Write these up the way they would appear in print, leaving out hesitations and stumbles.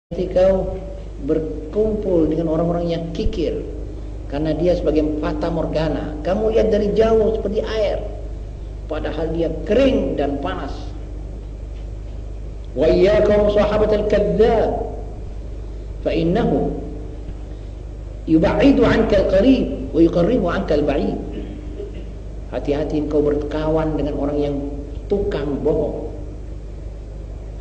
kau berkumpul dengan orang-orang yang kikir karena dia sebagai fata morgana, kamu lihat dari jauh seperti air padahal dia kering dan panas. Wa iyyakum sahabatal kadzdzab fa innahu yub'idu 'anka al-qarib wa yuqarribu 'anka al-ba'id. Hati-hati engkau berkawan dengan orang yang tukang bohong.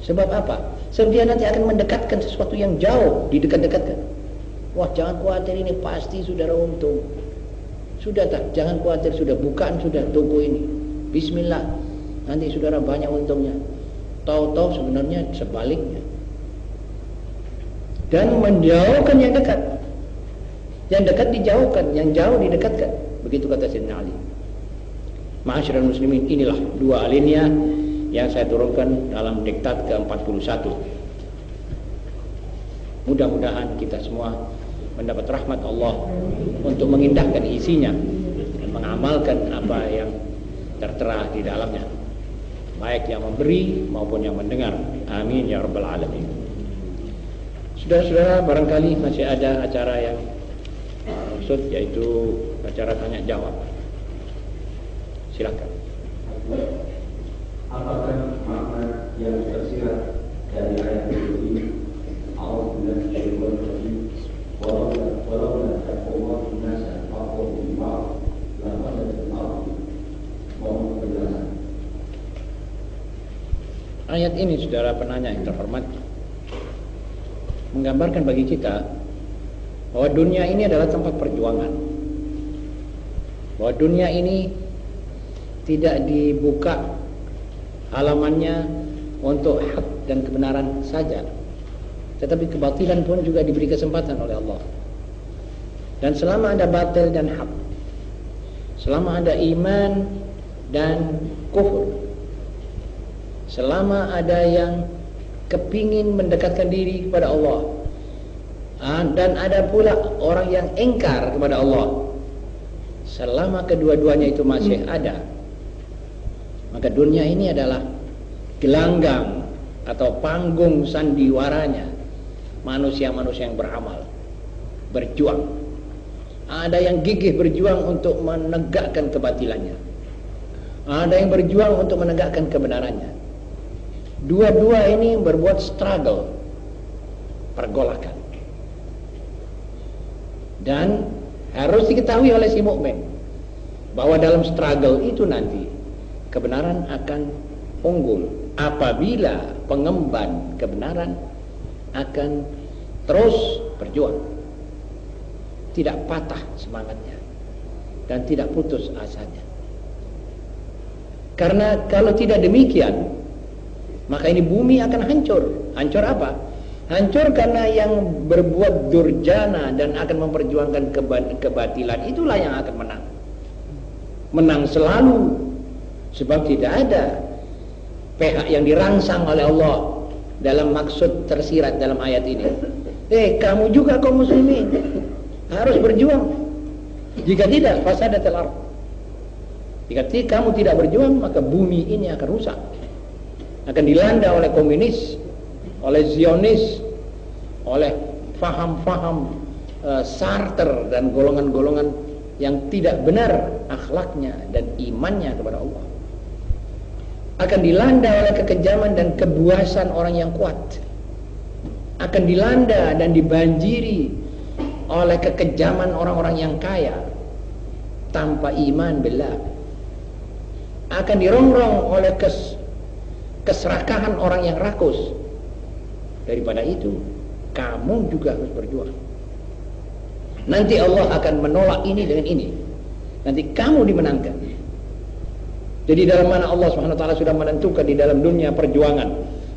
Sebab apa? Sebab dia nanti akan mendekatkan sesuatu yang jauh, didekat-dekatkan. Wah, jangan khawatir, ini pasti saudara untung. Sudah tak, jangan khawatir, sudah bukaan sudah toko ini. Bismillah, nanti saudara banyak untungnya. Tahu-tahu sebenarnya sebaliknya. Dan menjauhkan yang dekat. Yang dekat dijauhkan, yang jauh didekatkan. Begitu kata Sayyidina Ali. Ma'asyiral muslimin, inilah dua alinea yang saya turunkan dalam diktat ke-41. Mudah-mudahan kita semua mendapat rahmat Allah untuk mengindahkan isinya dan mengamalkan apa yang tertera di dalamnya, baik yang memberi maupun yang mendengar. Amin ya rabbal alamin. Saudara-saudara, barangkali masih ada acara yang maksud, yaitu acara tanya jawab. Silakan. Apakah makna yang tersirat dari ayat ini? A'udzubillahi minasyaitonir rajim. Walau taqawwa nasa faqul bima la qadatul ardi. Mohon penjelasan. Ayat ini, saudara penanya yang terhormat, menggambarkan bagi kita bahwa dunia ini adalah tempat perjuangan. Bahwa dunia ini tidak dibuka halamannya untuk hak dan kebenaran saja, tetapi kebatilan pun juga diberi kesempatan oleh Allah. Dan selama ada batil dan hak, selama ada iman dan kufur, selama ada yang kepingin mendekatkan diri kepada Allah, dan ada pula orang yang engkar kepada Allah, selama kedua-duanya itu masih ada, maka dunia ini adalah gelanggang atau panggung sandiwaranya manusia-manusia yang beramal, berjuang. Ada yang gigih berjuang untuk menegakkan kebatilannya, ada yang berjuang untuk menegakkan kebenarannya. Dua-dua ini berbuat struggle, pergolakan. Dan harus diketahui oleh si mukmin bahwa dalam struggle itu nanti kebenaran akan unggul apabila pengemban kebenaran akan terus berjuang, tidak patah semangatnya dan tidak putus asanya. Karena kalau tidak demikian, maka ini bumi akan hancur. Hancur apa? Hancur karena yang berbuat durjana dan akan memperjuangkan kebatilan itulah yang akan menang. Menang selalu. Sebab tidak ada pihak yang dirangsang oleh Allah dalam maksud tersirat dalam ayat ini. Kamu juga kaum muslimin harus berjuang. Jika tidak, fasadatul ardh. Jika kamu tidak berjuang, maka bumi ini akan rusak. Akan dilanda oleh komunis, oleh Zionis, oleh faham-faham Sartre dan golongan-golongan yang tidak benar akhlaknya dan imannya kepada Allah. Akan dilanda oleh kekejaman dan kebuasan orang yang kuat. Akan dilanda dan dibanjiri oleh kekejaman orang-orang yang kaya tanpa iman billah. Akan dirongrong oleh keserakahan orang yang rakus. Daripada itu, kamu juga harus berjuang. Nanti Allah akan menolak ini dengan ini. Nanti kamu dimenangkan. Jadi dalam mana Allah SWT sudah menentukan di dalam dunia perjuangan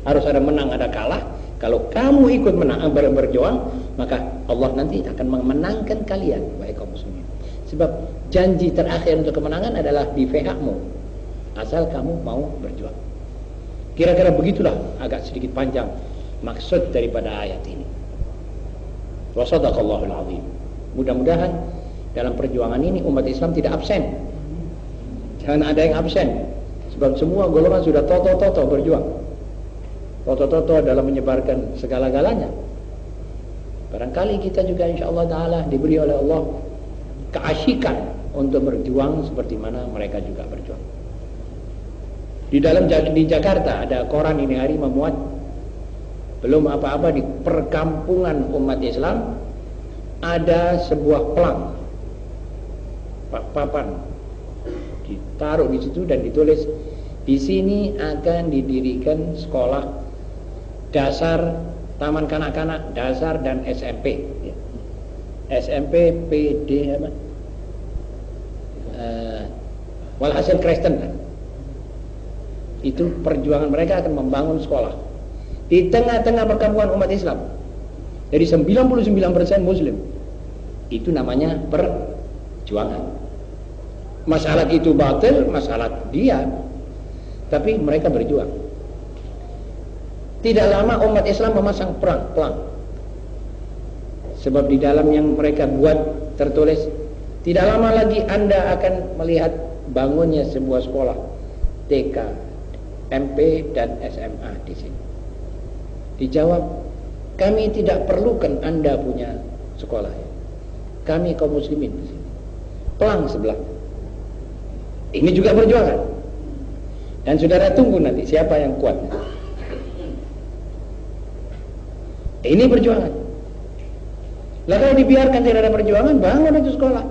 harus ada menang, ada kalah. Kalau kamu ikut menang, berjuang, maka Allah nanti akan memenangkan kalian, wahai kaum muslimin. Sebab janji terakhir untuk kemenangan adalah di pihakmu, asal kamu mau berjuang. Kira-kira begitulah, agak sedikit panjang maksud daripada ayat ini. Wa sadaqallahul azim. Mudah-mudahan dalam perjuangan ini umat Islam tidak absen. Jangan ada yang absen. Sebab semua golongan sudah toto-toto berjuang. Toto-toto dalam menyebarkan segala-galanya. Barangkali kita juga insyaAllah ta'ala diberi oleh Allah keasyikan untuk berjuang seperti mana mereka juga berjuang. Di Jakarta ada koran ini hari memuat, belum apa-apa, di perkampungan umat Islam ada sebuah pelang, papan ditaruh di situ dan ditulis, di sini akan didirikan sekolah dasar, taman kanak-kanak dasar dan SMP. SMP, PD apa? Walhasil Kristen. Itu perjuangan mereka akan membangun sekolah di tengah-tengah perkampungan umat Islam. Dari 99% Muslim. Itu namanya perjuangan. Masalah itu batil, masalah dia. Tapi mereka berjuang. Tidak lama umat Islam memasang pelang. Sebab di dalam yang mereka buat tertulis, tidak lama lagi Anda akan melihat bangunnya sebuah sekolah TK, MP dan SMA di sini. Dijawab, kami tidak perlukan Anda punya sekolah. Kami kaum muslimin di sini. Pelang sebelah. Ini juga perjuangan. Dan saudara tunggu nanti siapa yang kuat. Ini perjuangan. Lah kalau dibiarkan tidak ada perjuangan, bangun itu sekolah.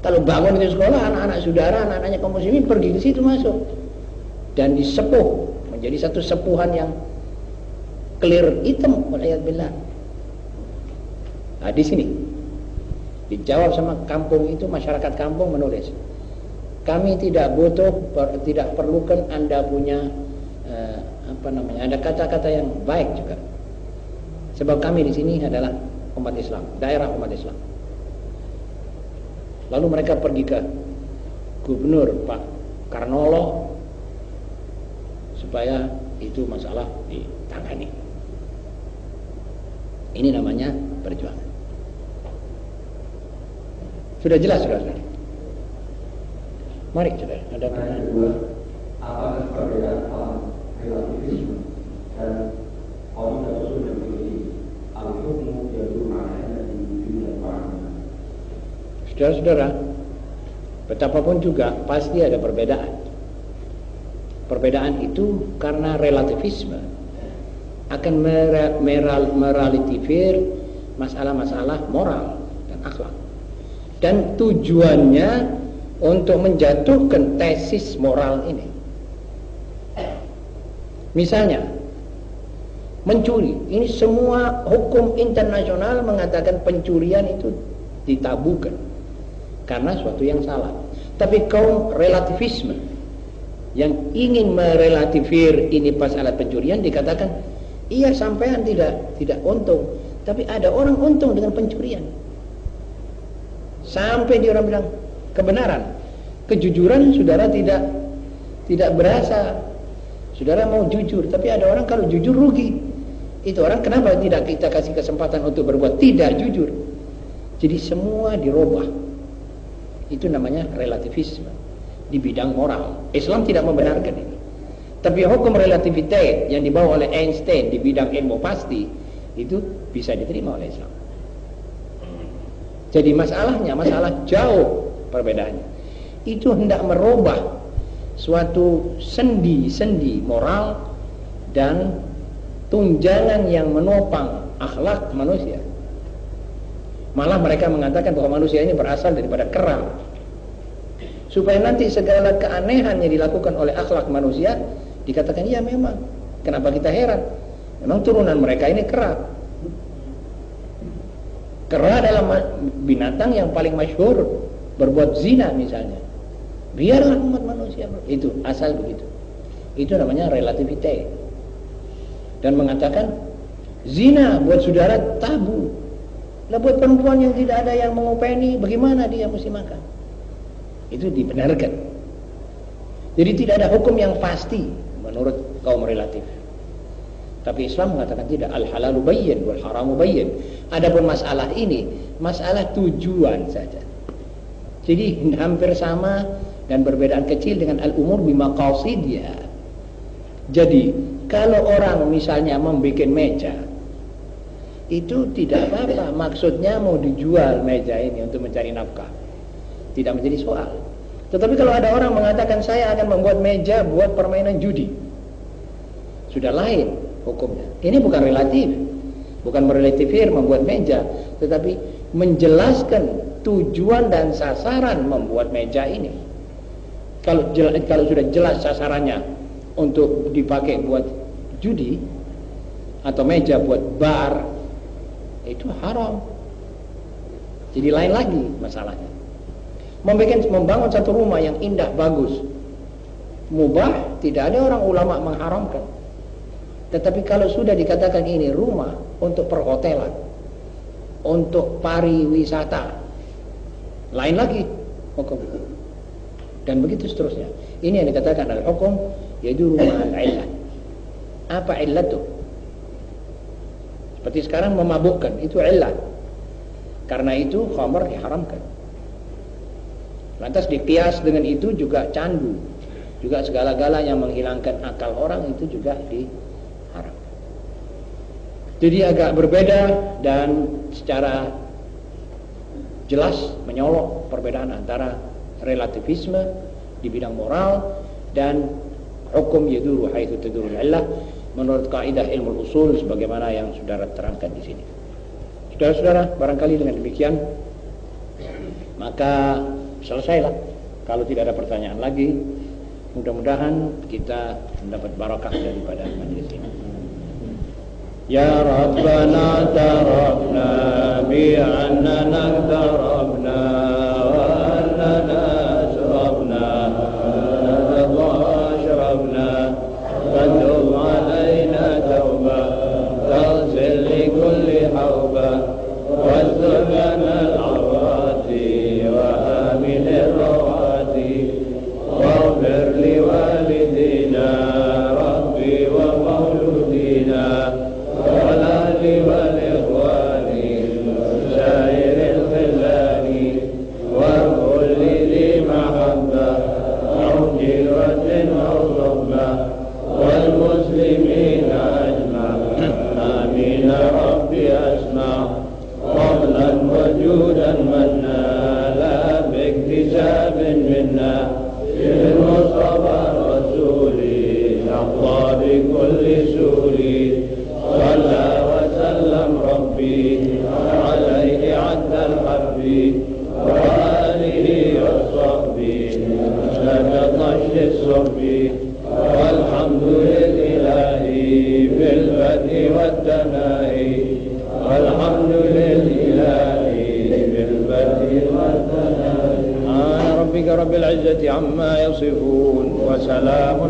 Kalau bangun itu sekolah, anak-anak saudara, anak-anaknya kaum muslimin pergi ke situ masuk. Dan disepuh menjadi satu sepuhan yang clear hitam, waliyadzubillah. Nah di sini dijawab sama kampung itu, masyarakat kampung menulis, kami tidak perlukan Anda punya ada kata-kata yang baik juga. Sebab kami di sini adalah umat Islam, daerah umat Islam. Lalu mereka pergi ke Gubernur Pak Karnolo supaya itu masalah ditangani. Ini namanya perjuangan. Sudah jelas, saudara? Mari, saudara. Ada pertanyaan? Apakah perbedaan alam relativisme dan qaidah usul yang begini al-hukmu yadullu ala anna dunia fa'ala? Saudara-saudara, betapapun juga pasti ada perbedaan. Perbedaan itu karena relativisme akan merelativir masalah-masalah moral dan akhlak. Dan tujuannya untuk menjatuhkan tesis moral ini. Misalnya, mencuri. Ini semua hukum internasional mengatakan pencurian itu ditabukan karena suatu yang salah. Tapi kaum relativisme yang ingin merelativir ini pas alat pencurian dikatakan, iya sampean tidak untung, tapi ada orang untung dengan pencurian. Sampai dia orang bilang kebenaran, kejujuran saudara tidak berasa. Saudara mau jujur, tapi ada orang kalau jujur rugi. Itu orang kenapa tidak kita kasih kesempatan untuk berbuat tidak jujur? Jadi semua dirubah. Itu namanya relativisme di bidang moral. Islam tidak membenarkan ini. Tapi hukum relativitas yang dibawa oleh Einstein di bidang ilmu pasti itu bisa diterima oleh Islam. Jadi masalahnya masalah jauh perbedaannya. Itu hendak merubah suatu sendi-sendi moral dan tunjangan yang menopang akhlak manusia. Malah mereka mengatakan bahwa manusia ini berasal daripada kera. Supaya nanti segala keanehan yang dilakukan oleh akhlak manusia dikatakan iya memang. Kenapa kita heran? Memang turunan mereka ini kera. Kera adalah binatang yang paling masyhur berbuat zina misalnya. Biarlah umat manusia itu asal begitu. Itu namanya relativitas. Dan mengatakan zina buat saudara tabu. Lah buat perempuan yang tidak ada yang mengopeni, bagaimana dia mesti makan? Itu dibenarkan. Jadi tidak ada hukum yang pasti menurut kaum relatif. Tapi Islam mengatakan tidak, al halalu bayyin wal haramu bayyin. Adapun masalah ini masalah tujuan saja. Jadi hampir sama dan perbedaan kecil dengan al-umur bimaqasidiyah. Jadi kalau orang misalnya membuat meja, itu tidak apa-apa. Maksudnya mau dijual meja ini untuk mencari nafkah, tidak menjadi soal. Tetapi kalau ada orang mengatakan saya akan membuat meja buat permainan judi, sudah lain hukumnya. Ini bukan relatif, bukan merelatifir membuat meja, tetapi menjelaskan tujuan dan sasaran membuat meja ini. Kalau sudah jelas sasarannya untuk dipakai buat judi atau meja buat bar, itu haram. Jadi lain lagi masalahnya. Membangun satu rumah yang indah, bagus, mubah, tidak ada orang ulama mengharamkan. Tetapi kalau sudah dikatakan ini rumah untuk perhotelan, untuk pariwisata, lain lagi hukum. Dan begitu seterusnya. Ini yang dikatakan al-hukum yaitu rumah al-illat. Apa illat itu? Seperti sekarang memabukkan, itu illat. Karena itu khamar diharamkan. Lantas dikias dengan itu juga candu, juga segala-gala yang menghilangkan akal orang itu juga diharamkan. Jadi agak berbeda dan secara jelas menyolok perbedaan antara relativisme di bidang moral dan hukum yaduru haitsu tadurul illah menurut kaidah ilmu usul sebagaimana yang saudara terangkan di sini. Saudara-saudara, barangkali dengan demikian maka selesailah. Kalau tidak ada pertanyaan lagi, mudah-mudahan kita mendapat barakah daripada majelis ini. Ya Rabbana tarafna bi annana tarafna wa annana asrafna wa ashrafna fatub alaina tawba taghfir li kulli hawba wastur lana al-awrati wa amin ar-rawati waghfir li walidina rabbi wa mawludina والأهل والإخوان سائر الخلان وكل ذي محبة أو جيرة أو صحبة والمسلمين أجمع آمين ربي أسمع فضلا وجودا منا لا باكتساب منا بالمصطفى الرسول نقضى بكل سور صلى وسلم ربي عليه عد الحب وآله وصحبه لك طش الصحب والحمد لله بالبدء والتناهي والحمد لله بالبدء والتناهي سبحان ربك رب العزة عما يصفون وسلام